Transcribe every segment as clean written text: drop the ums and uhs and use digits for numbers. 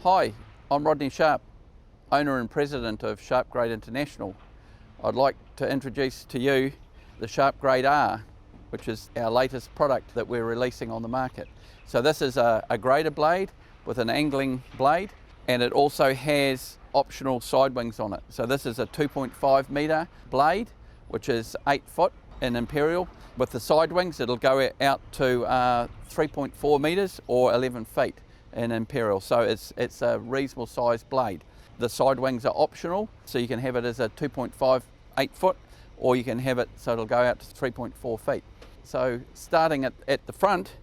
Hi, I'm Rodney Sharp, owner and president of SharpGrade International. I'd like to introduce to you the SharpGradeR, which is our latest product that we're releasing on the market. So this is a grader blade with an angling blade, and it also has optional side wings on it. So this is a 2.5 metre blade, which is 8 foot in imperial. With the side wings, it'll go out to 3.4 metres or 11 feet in imperial. So it's a reasonable sized blade. The side wings are optional, so you can have it as a 2.5 8 foot, or you can have it so it'll go out to 3.4 feet. So starting at the front,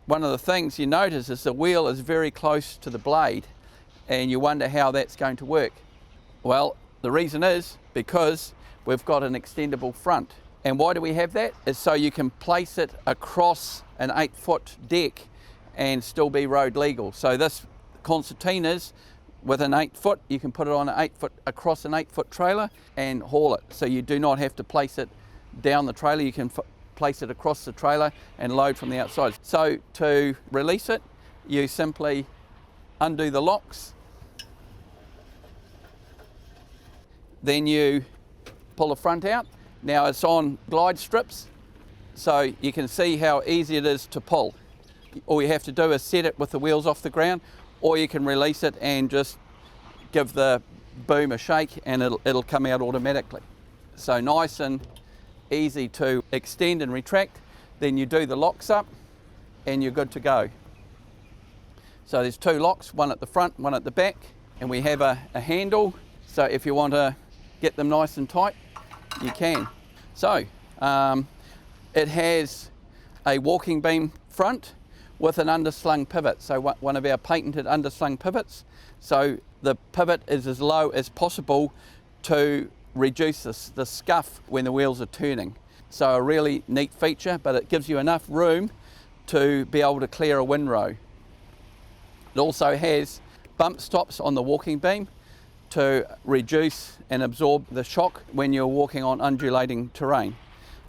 one of the things you notice is the wheel is very close to the blade, and you wonder how that's going to work. Well, the reason is because we've got an extendable front. And why do we have that? Is so you can place it across an 8 foot deck and still be road legal. So this concertinas with an 8 foot, you can put it on an 8 foot across an 8 foot trailer and haul it. So you do not have to place it down the trailer. You can place it across the trailer and load from the outside. So to release it, you simply undo the locks, then you pull the front out. Now it's on glide strips, so you can see how easy it is to pull. All you have to do is set it with the wheels off the ground, or you can release it and just give the boom a shake and it'll come out automatically. So nice and easy to extend and retract. Then you do the locks up and you're good to go. So there's 2 locks, one at the front, one at the back, and we have a handle, so if you want to get them nice and tight, you can. So it has a walking beam front with an underslung pivot, so one of our patented underslung pivots. So the pivot is as low as possible to reduce the scuff when the wheels are turning. So a really neat feature, but it gives you enough room to be able to clear a windrow. It also has bump stops on the walking beam to reduce and absorb the shock when you're walking on undulating terrain.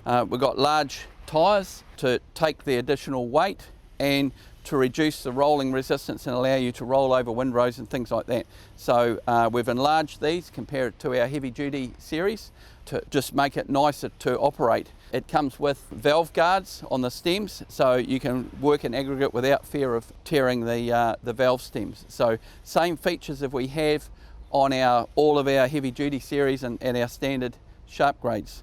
We've got large tyres to take the additional weight and to reduce the rolling resistance and allow you to roll over windrows and things like that. So we've enlarged these compared to our heavy duty series to just make it nicer to operate. It comes with valve guards on the stems, so you can work in aggregate without fear of tearing the valve stems. So same features as we have on all of our heavy duty series and our standard SharpGrades.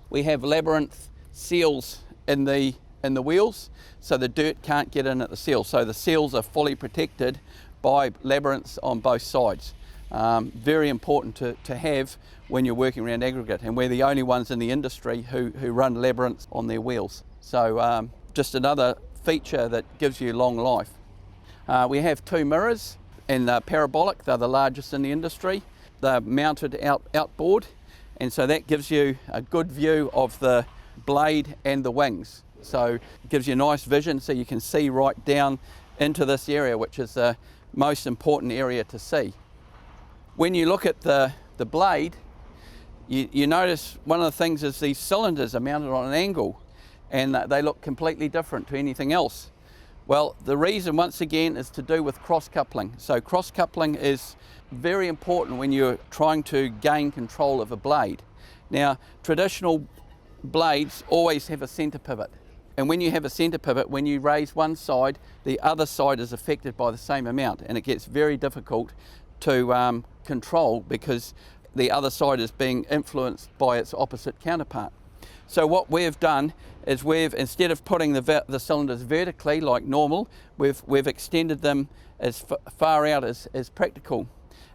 We have labyrinth seals in the wheels, so the dirt can't get in at the seal. So the seals are fully protected by labyrinths on both sides. Very important to have when you're working around aggregate, and we're the only ones in the industry who run labyrinths on their wheels. So just another feature that gives you long life. We have 2 mirrors, and they're parabolic. They're the largest in the industry. They're mounted outboard, and so that gives you a good view of the blade and the wings. So it gives you nice vision, so you can see right down into this area, which is the most important area to see. When you look at the blade, you notice one of the things is these cylinders are mounted on an angle, and they look completely different to anything else. Well, the reason once again is to do with cross-coupling. So cross-coupling is very important when you're trying to gain control of a blade. Now, traditional blades always have a center pivot. And when you have a center pivot, when you raise one side, the other side is affected by the same amount, and it gets very difficult to control because the other side is being influenced by its opposite counterpart. So what we've done is instead of putting the cylinders vertically like normal, we've extended them as far out as practical.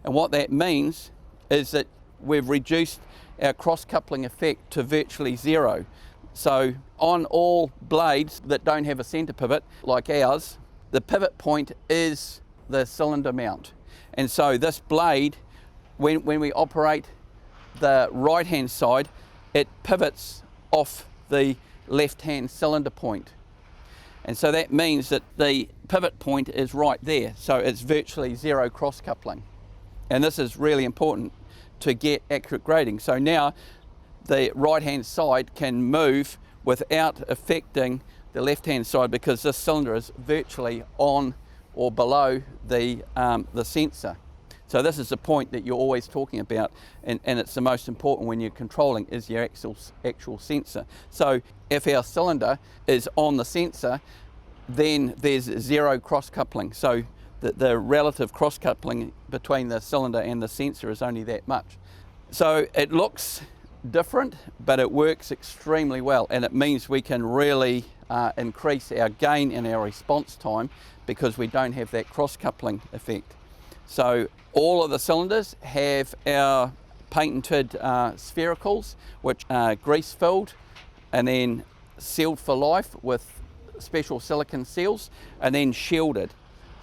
And what that means is that we've reduced our cross-coupling effect to virtually zero. So on all blades that don't have a center pivot like ours, the pivot point is the cylinder mount. And so this blade, when we operate the right-hand side, it pivots off the left-hand cylinder point. And so that means that the pivot point is right there. So it's virtually zero cross-coupling. And this is really important to get accurate grading. So now the right-hand side can move without affecting the left-hand side because this cylinder is virtually on or below the sensor. So this is the point that you're always talking about, and it's the most important when you're controlling, is your actual sensor. So if our cylinder is on the sensor, then there's zero cross coupling. So the relative cross coupling between the cylinder and the sensor is only that much. So it looks different, but it works extremely well, and it means we can really increase our gain and our response time because we don't have that cross coupling effect. So all of the cylinders have our patented sphericals, which are grease filled and then sealed for life with special silicone seals, and then shielded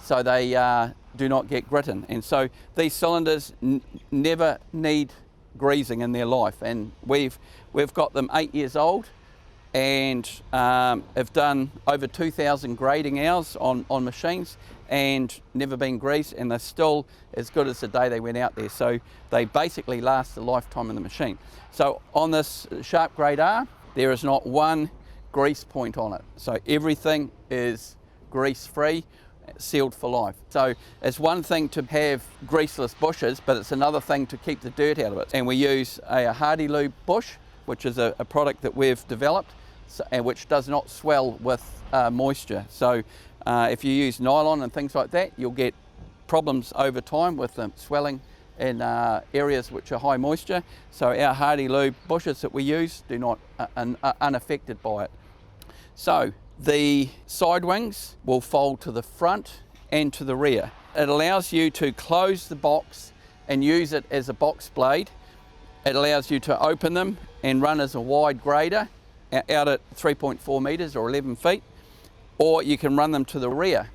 so they do not get gritted. And so these cylinders never need greasing in their life, and we've got them 8 years old and have done over 2,000 grading hours on machines and never been greased, and they're still as good as the day they went out there. So they basically last a lifetime in the machine. So on this SharpGradeR, there is not one grease point on it. So everything is grease free, sealed for life. So it's one thing to have greaseless bushes, but it's another thing to keep the dirt out of it. And we use a Hardy Lube bush, which is a product that we've developed, and which does not swell with moisture. So if you use nylon and things like that, you'll get problems over time with them swelling in areas which are high moisture. So our Hardy Lube bushes that we use do not are unaffected by it. So the side wings will fold to the front and to the rear. It allows you to close the box and use it as a box blade. It allows you to open them and run as a wide grader out at 3.4 meters or 11 feet, or you can run them to the rear.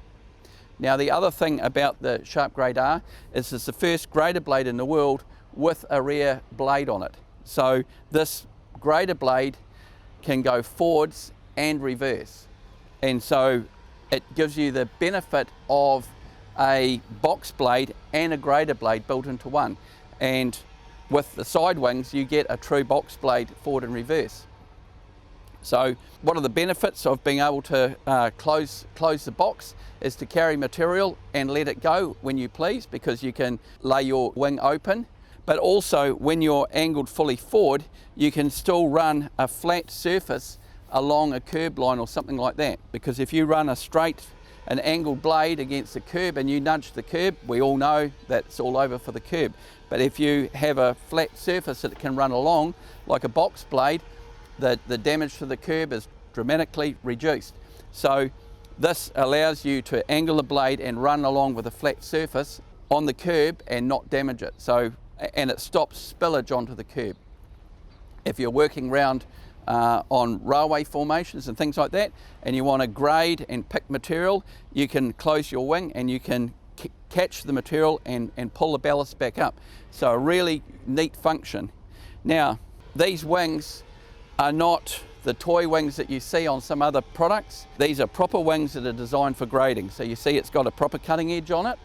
Now the other thing about the SharpGradeR is it's the first grader blade in the world with a rear blade on it. So this grader blade can go forwards and reverse. And so it gives you the benefit of a box blade and a grader blade built into one. And with the side wings, you get a true box blade forward and reverse. So one of the benefits of being able to close the box is to carry material and let it go when you please, because you can lay your wing open. But also when you're angled fully forward, you can still run a flat surface along a curb line or something like that. Because if you run an angled blade against the curb and you nudge the curb, we all know that's all over for the curb. But if you have a flat surface that can run along, like a box blade, the damage to the curb is dramatically reduced. So this allows you to angle the blade and run along with a flat surface on the curb and not damage it. So, and it stops spillage onto the curb. If you're working around on railway formations and things like that, and you want to grade and pick material, you can close your wing and you can catch the material and pull the ballast back up. So a really neat function. Now, these wings are not the toy wings that you see on some other products. These are proper wings that are designed for grading. So you see it's got a proper cutting edge on it,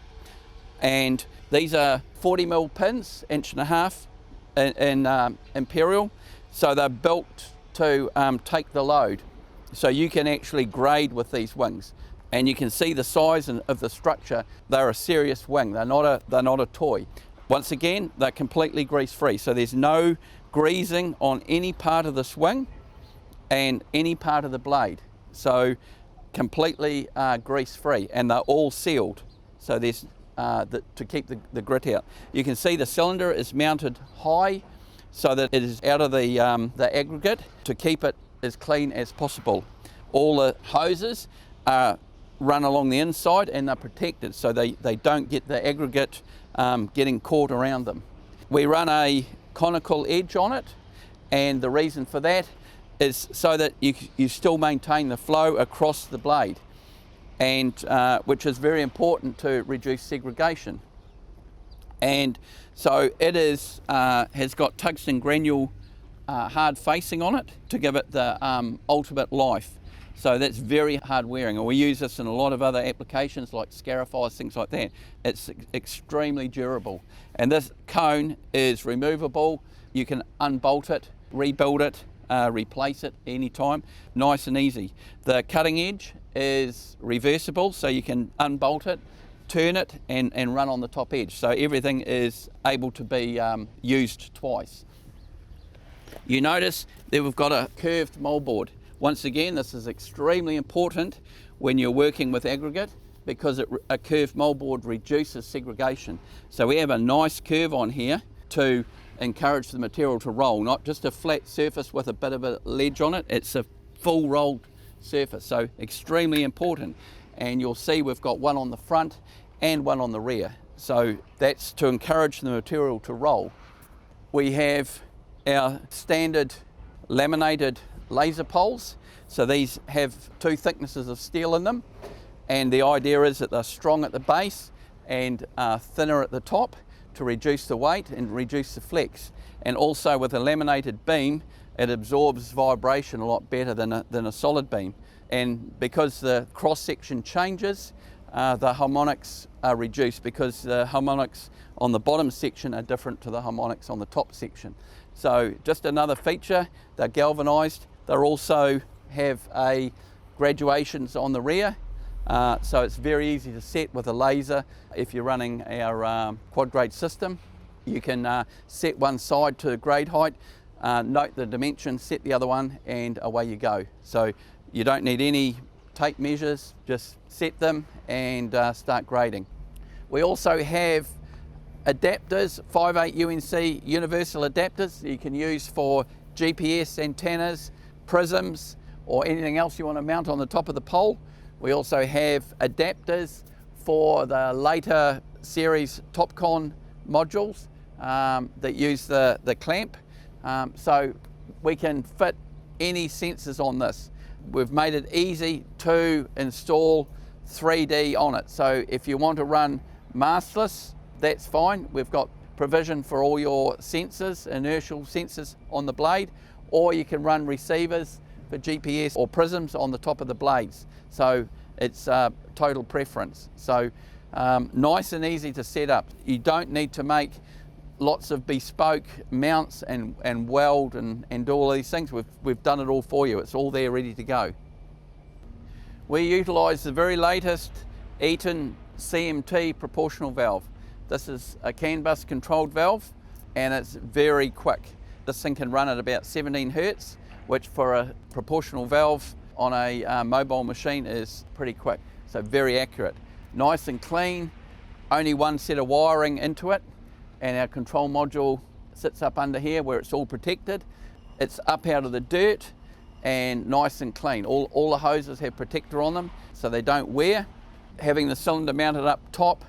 and these are 40mm pins, 1.5 inch in imperial. So they're built to take the load. So you can actually grade with these wings, and you can see the size of the structure. They're a serious wing. They're not a toy. Once again, they're completely grease free. So there's no greasing on any part of this wing and any part of the blade. So completely grease free, and they're all sealed. So there's to keep the grit out. You can see the cylinder is mounted high so that it is out of the aggregate to keep it as clean as possible. All the hoses are run along the inside and they're protected, so they don't get the aggregate getting caught around them. We run a conical edge on it, and the reason for that is so that you still maintain the flow across the blade, and which is very important to reduce segregation. And so it is has got tungsten granule hard facing on it to give it the ultimate life. So that's very hard wearing, and we use this in a lot of other applications like scarifiers, things like that. It's extremely durable. And this cone is removable. You can unbolt it, rebuild it, replace it anytime. Nice and easy. The cutting edge is reversible, so you can unbolt it, turn it, and run on the top edge. So everything is able to be used twice. You notice that we've got a curved moldboard. Once again, this is extremely important when you're working with aggregate, because a curved moldboard reduces segregation. So we have a nice curve on here to encourage the material to roll, not just a flat surface with a bit of a ledge on it. It's a full rolled surface, so extremely important. And you'll see we've got one on the front and one on the rear. So that's to encourage the material to roll. We have our standard laminated laser poles. So these have 2 thicknesses of steel in them. And the idea is that they're strong at the base and thinner at the top to reduce the weight and reduce the flex. And also with a laminated beam, it absorbs vibration a lot better than a solid beam. And because the cross section changes, the harmonics are reduced, because the harmonics on the bottom section are different to the harmonics on the top section. So just another feature, they're galvanized. They also have a graduations on the rear. So it's very easy to set with a laser. If you're running our quad grade system, you can set one side to grade height, note the dimension, set the other one, and away you go. So you don't need any tape measures, just set them and start grading. We also have adapters, 5/8 UNC universal adapters you can use for GPS antennas, prisms, or anything else you want to mount on the top of the pole. We also have adapters for the later series TopCon modules that use the clamp. So we can fit any sensors on this. We've made it easy to install 3D on it. So if you want to run mastless, that's fine. We've got provision for all your sensors, inertial sensors on the blade, or you can run receivers for GPS or prisms on the top of the blades. So it's total preference. So nice and easy to set up. You don't need to make lots of bespoke mounts and weld and do all these things. We've done it all for you. It's all there ready to go. We utilise the very latest Eaton CMT proportional valve. This is a CAN bus controlled valve, and it's very quick. This thing can run at about 17 Hertz, which for a proportional valve on a mobile machine is pretty quick. So very accurate. Nice and clean, only one set of wiring into it, and our control module sits up under here where it's all protected. It's up out of the dirt and nice and clean. All the hoses have protector on them so they don't wear. Having the cylinder mounted up top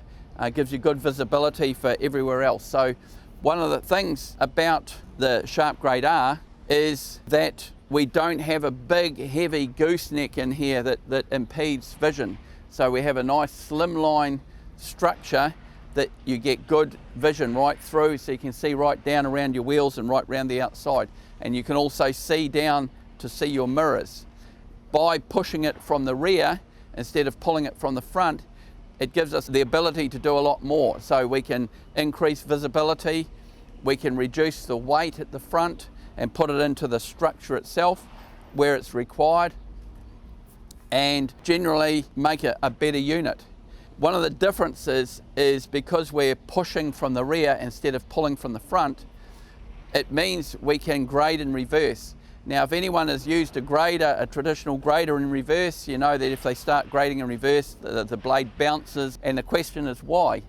gives you good visibility for everywhere else. So one of the things about the SharpGradeR is that we don't have a big heavy gooseneck in here that impedes vision. So we have a nice slimline structure that you get good vision right through, so you can see right down around your wheels and right around the outside. And you can also see down to see your mirrors. By pushing it from the rear instead of pulling it from the front, it gives us the ability to do a lot more. So we can increase visibility, we can reduce the weight at the front and put it into the structure itself where it's required, and generally make it a better unit. One of the differences is because we're pushing from the rear instead of pulling from the front, it means we can grade in reverse. Now, if anyone has used a grader, a traditional grader in reverse, you know that if they start grading in reverse, the blade bounces, and the question is why?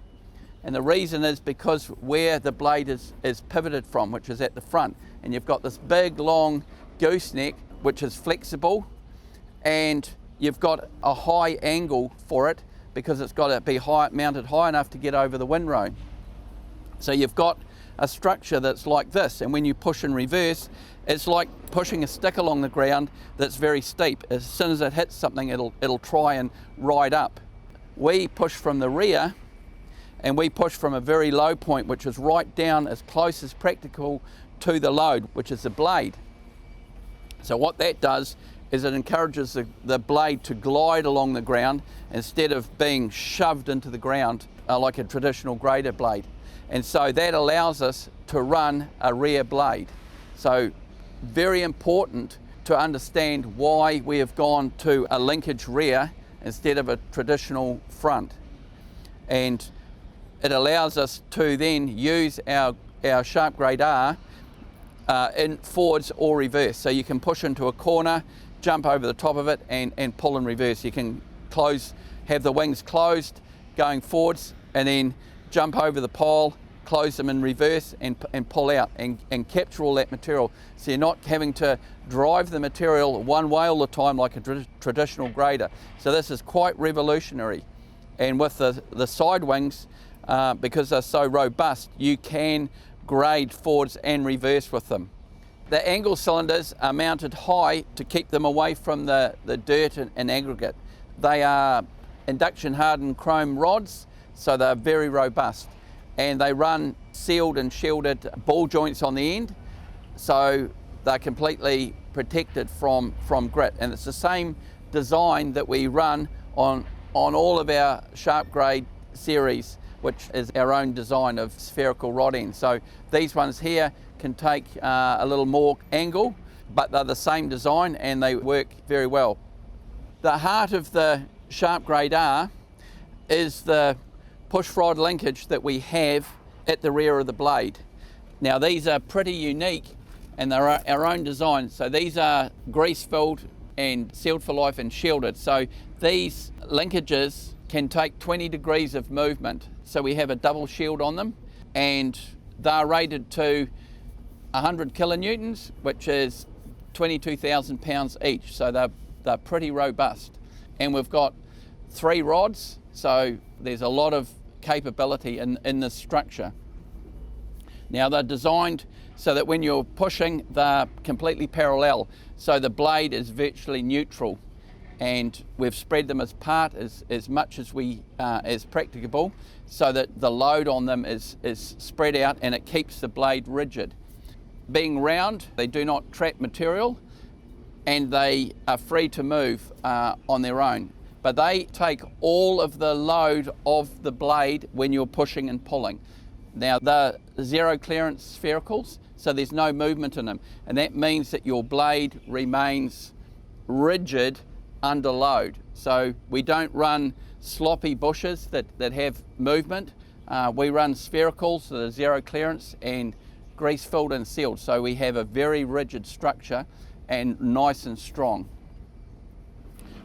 And the reason is because where the blade is pivoted from, which is at the front, and you've got this big long gooseneck which is flexible, and you've got a high angle for it because it's got to be mounted high enough to get over the windrow. So you've got a structure that's like this, and when you push in reverse, it's like pushing a stick along the ground that's very steep. As soon as it hits something, it'll try and ride up. We push from the rear, and we push from a very low point, which is right down as close as practical to the load, which is the blade. So what that does is it encourages the blade to glide along the ground instead of being shoved into the ground like a traditional grader blade. And so that allows us to run a rear blade. So very important to understand why we have gone to a linkage rear instead of a traditional front. And it allows us to then use our SharpGradeR in forwards or reverse. So you can push into a corner, jump over the top of it and pull in reverse. You can have the wings closed going forwards and then jump over the pole, close them in reverse and pull out and capture all that material. So you're not having to drive the material one way all the time like a traditional grader. So this is quite revolutionary. And with the side wings, because they're so robust, you can grade forwards and reverse with them. The angle cylinders are mounted high to keep them away from the dirt and aggregate. They are induction hardened chrome rods, so they're very robust. And they run sealed and shielded ball joints on the end, so they're completely protected from grit. And it's the same design that we run on all of our SharpGrade series, which is our own design of spherical rod ends. So these ones here can take a little more angle, but they're the same design and they work very well. The heart of the SharpGradeR is the push rod linkage that we have at the rear of the blade. Now these are pretty unique and they're our own design. So these are grease filled and sealed for life and shielded. So these linkages can take 20 degrees of movement. So we have a double shield on them and they're rated to 100 kilonewtons, which is 22,000 pounds each. So they're pretty robust. And we've got 3 rods, so there's a lot of capability in this structure. Now they're designed so that when you're pushing, they're completely parallel. So the blade is virtually neutral, and we've spread them apart as much as practicable, so that the load on them is spread out and it keeps the blade rigid. Being round, they do not trap material, and they are free to move on their own. But they take all of the load of the blade when you're pushing and pulling. Now they're zero clearance sphericals, so there's no movement in them. And that means that your blade remains rigid under load. So we don't run sloppy bushes that have movement. We run sphericals that are zero clearance and grease filled and sealed. So we have a very rigid structure and nice and strong.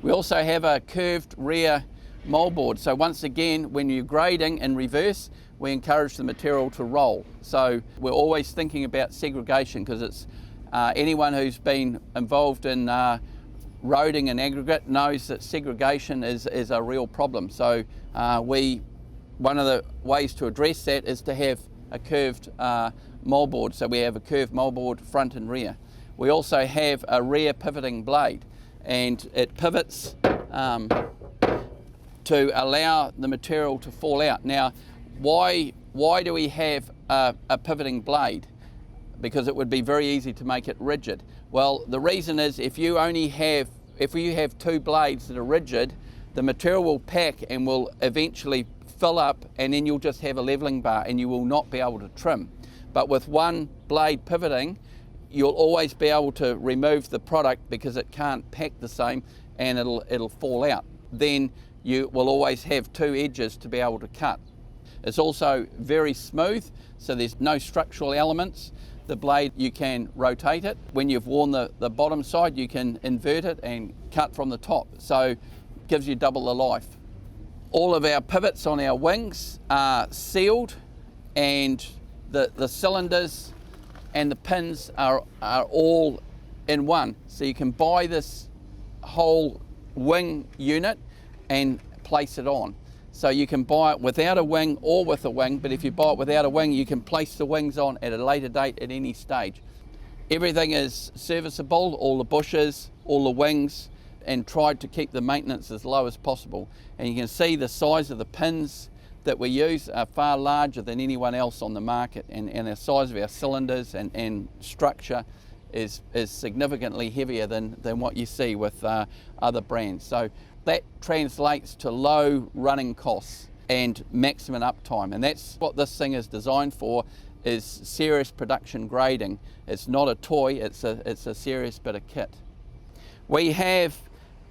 We also have a curved rear moldboard. So once again, when you're grading in reverse, we encourage the material to roll. So we're always thinking about segregation, because it's anyone who's been involved in roading and aggregate knows that segregation is a real problem. So one of the ways to address that is to have a curved moldboard. So we have a curved moldboard front and rear. We also have a rear pivoting blade, and it pivots to allow the material to fall out. Now, why do we have a pivoting blade? Because it would be very easy to make it rigid. Well, the reason is if you have 2 blades that are rigid, the material will pack and will eventually fill up, and then you'll just have a leveling bar and you will not be able to trim. But with one blade pivoting, you'll always be able to remove the product because it can't pack the same and it'll fall out. Then you will always have 2 edges to be able to cut. It's also very smooth, so there's no structural elements. The blade, you can rotate it. When you've worn the bottom side, you can invert it and cut from the top. So it gives you double the life. All of our pivots on our wings are sealed, and the cylinders and the pins are all in one. So you can buy this whole wing unit and place it on. So you can buy it without a wing or with a wing, but if you buy it without a wing, you can place the wings on at a later date at any stage. Everything is serviceable, all the bushes, all the wings, and tried to keep the maintenance as low as possible. And you can see the size of the pins that we use are far larger than anyone else on the market, and the size of our cylinders and structure is significantly heavier than what you see with other brands. So that translates to low running costs and maximum uptime, and that's what this thing is designed for, is serious production grading. It's not a toy, it's a serious bit of kit. We have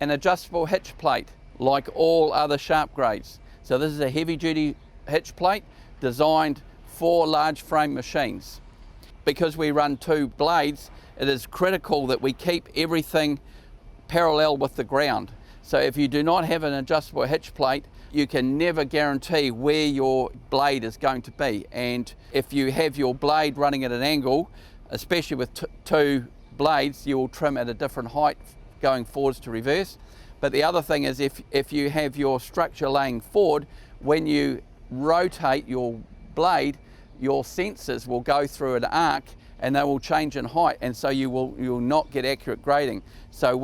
an adjustable hitch plate like all other SharpGrades. So this is a heavy duty hitch plate designed for large frame machines. Because we run 2 blades, it is critical that we keep everything parallel with the ground. So if you do not have an adjustable hitch plate, you can never guarantee where your blade is going to be. And if you have your blade running at an angle, especially with 2 blades, you will trim at a different height going forwards to reverse. But the other thing is if you have your structure laying forward, when you rotate your blade, your sensors will go through an arc and they will change in height, and so you will not get accurate grading. So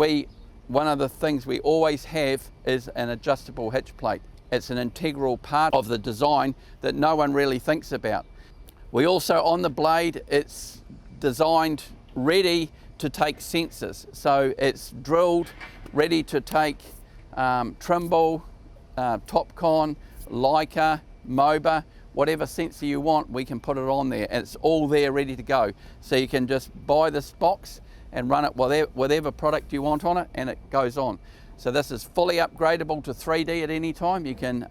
one of the things we always have is an adjustable hitch plate. It's an integral part of the design that no one really thinks about. We also, on the blade, it's designed ready to take sensors. So it's drilled, ready to take Trimble, Topcon, Leica, MOBA, whatever sensor you want, we can put it on there. And it's all there ready to go. So you can just buy this box and run it whatever product you want on it, and it goes on. So this is fully upgradable to 3D at any time. You can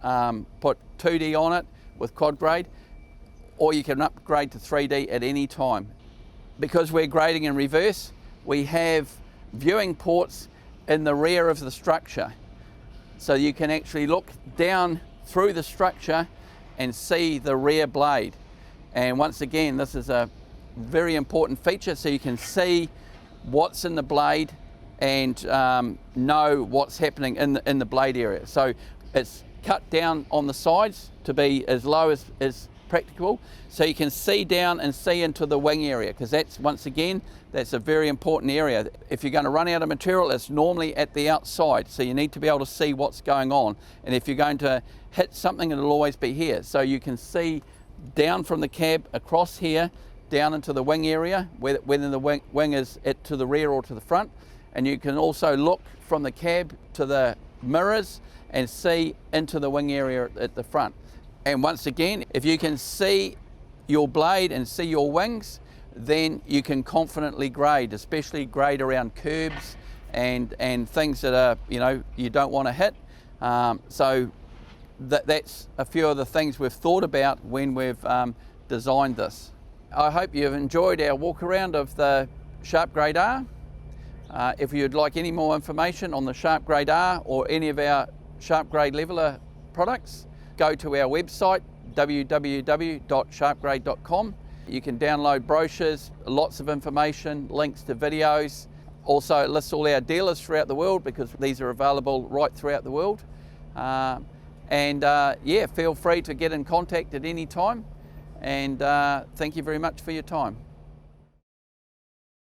put 2D on it with QuadGrade, or you can upgrade to 3D at any time. Because we're grading in reverse, we have viewing ports in the rear of the structure. So you can actually look down through the structure and see the rear blade. And once again, this is a very important feature, so you can see what's in the blade and know what's happening in the blade area. So it's cut down on the sides to be as low as practicable, so you can see down and see into the wing area, because that's, once again, that's a very important area. If you're going to run out of material, it's normally at the outside, so you need to be able to see what's going on. And if you're going to hit something, it'll always be here. So you can see down from the cab across here, down into the wing area, whether the wing is to the rear or to the front. And you can also look from the cab to the mirrors and see into the wing area at the front. And once again, if you can see your blade and see your wings, then you can confidently grade, especially grade around curbs and things that are, you don't want to hit. So that's a few of the things we've thought about when we've designed this. I hope you've enjoyed our walk around of the SharpGradeR. If you'd like any more information on the SharpGradeR or any of our SharpGrade leveler products, go to our website, www.sharpgrade.com. You can download brochures, lots of information, links to videos. Also, it lists all our dealers throughout the world, because these are available right throughout the world. Yeah, feel free to get in contact at any time. And thank you very much for your time.